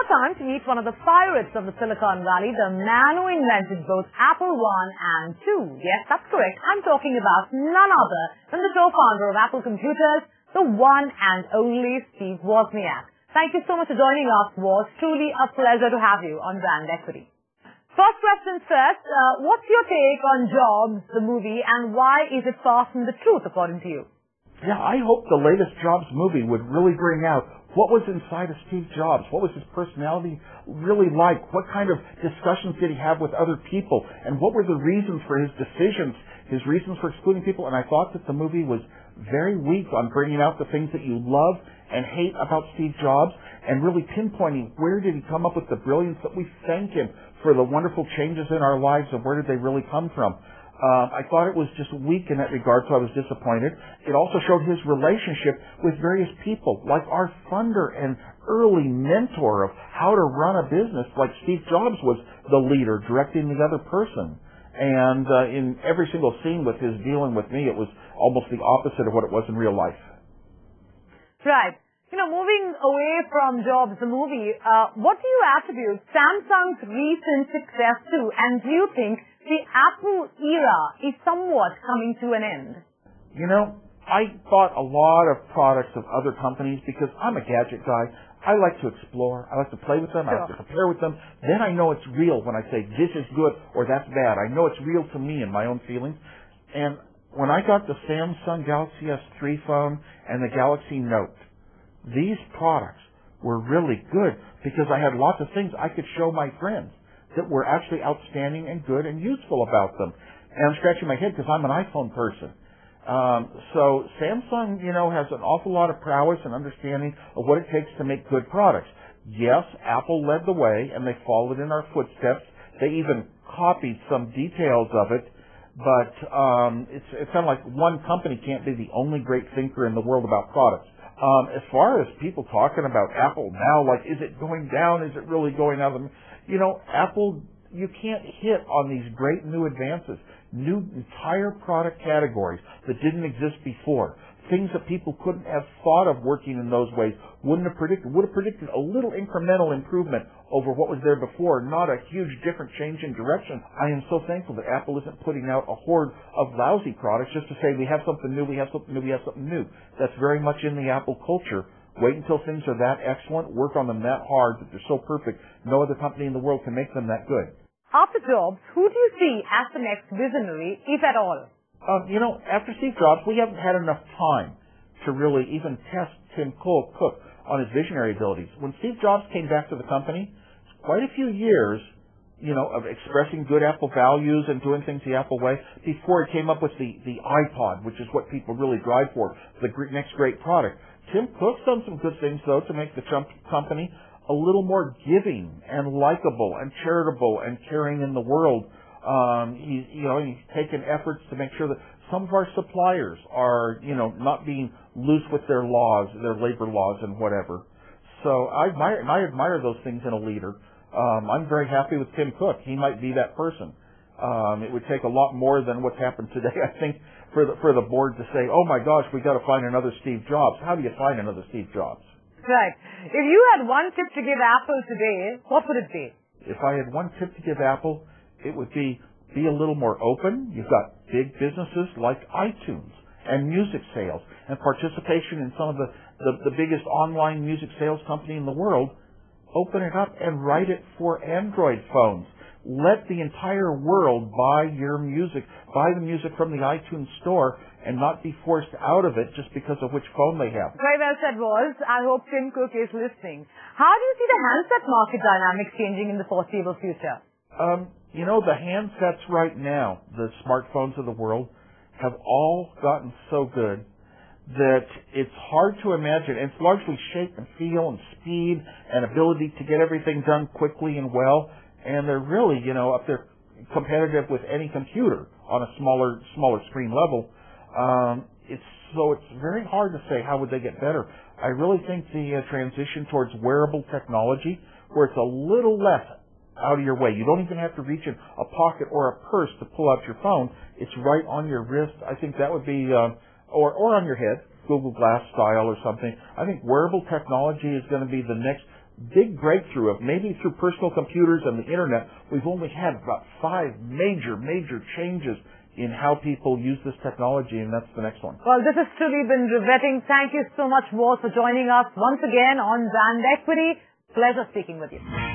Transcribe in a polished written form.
time to meet one of the pirates of the Silicon Valley, the man who invented both Apple I and II. Yes, that's correct. I'm talking about none other than the co-founder of Apple Computers, the one and only Steve Wozniak. Thank you so much for joining us, Woz. Truly a pleasure to have you on Brand Equity. First question first, what's your take on Jobs, the movie, and why is it far from the truth, according to you? Yeah, I hope the latest Jobs movie would really bring out what was inside of Steve Jobs. What was his personality really like? What kind of discussions did he have with other people? And what were the reasons for his decisions, his reasons for excluding people? And I thought that the movie was very weak on bringing out the things that you love and hate about Steve Jobs and really pinpointing where did he come up with the brilliance that we thank him for the wonderful changes in our lives and where did they really come from. I thought it was just weak in that regard, so I was disappointed. It also showed his relationship with various people, like our funder and early mentor of how to run a business, like Steve Jobs was the leader, directing the other person. And in every single scene with his dealing with me, it was almost the opposite of what it was in real life. Right. Moving away from Jobs, the movie, what do you attribute Samsung's recent success to? And do you think the Apple era is somewhat coming to an end? I bought a lot of products of other companies because I'm a gadget guy. I like to explore. I like to play with them. Sure. I like to compare with them. Then I know it's real when I say this is good or that's bad. I know it's real to me and my own feelings. And when I got the Samsung Galaxy S3 phone and the Galaxy Note, these products were really good because I had lots of things I could show my friends that were actually outstanding and good and useful about them. And I'm scratching my head because I'm an iPhone person. So Samsung, has an awful lot of prowess and understanding of what it takes to make good products. Yes, Apple led the way and they followed in our footsteps. They even copied some details of it. But it's kind of like one company can't be the only great thinker in the world about products. As far as people talking about Apple now, like, is it going down? Is it really going out of the... Apple, you can't hit on these great new advances, new entire product categories that didn't exist before. Things that people couldn't have thought of working in those ways, would have predicted a little incremental improvement over what was there before, not a huge different change in direction. I am so thankful that Apple isn't putting out a horde of lousy products just to say we have something new, we have something new, we have something new. That's very much in the Apple culture. Wait until things are that excellent, work on them that hard, that they're so perfect, no other company in the world can make them that good. After Jobs, who do you see as the next visionary, if at all? After Steve Jobs, we haven't had enough time to really even test Tim Cook on his visionary abilities. When Steve Jobs came back to the company, quite a few years, of expressing good Apple values and doing things the Apple way before he came up with the iPod, which is what people really drive for, the next great product. Tim Cook's done some good things, though, to make the company a little more giving and likable and charitable and caring in the world. He's taken efforts to make sure that some of our suppliers are, not being loose with their laws, their labor laws and whatever. So I admire those things in a leader. I'm very happy with Tim Cook. He might be that person. It would take a lot more than what's happened today, I think, for the board to say, oh my gosh, we got to find another Steve Jobs. How do you find another Steve Jobs? Right. If you had one tip to give Apple today, what would it be? If I had one tip to give Apple, it would be a little more open. You've got big businesses like iTunes and music sales and participation in some of the biggest online music sales company in the world. Open it up and write it for Android phones. Let the entire world buy your music, buy the music from the iTunes store and not be forced out of it just because of which phone they have. Very well said, Woz. I hope Tim Cook is listening. How do you see the handset market dynamics changing in the foreseeable future? The handsets right now, the smartphones of the world, have all gotten so good that it's hard to imagine. It's largely shape and feel and speed and ability to get everything done quickly and well. And they're really, up there competitive with any computer on a smaller screen level. It's very hard to say how would they get better. I really think the transition towards wearable technology, where it's a little less out of your way. You don't even have to reach in a pocket or a purse to pull out your phone. It's right on your wrist. I think that would be, or on your head, Google Glass style or something. I think wearable technology is going to be the next big breakthrough of maybe through personal computers and the internet, we've only had about 5 major changes in how people use this technology, and that's the next one. Well, this has truly been riveting. Thank you so much, Woz, for joining us once again on Brand Equity. Pleasure speaking with you.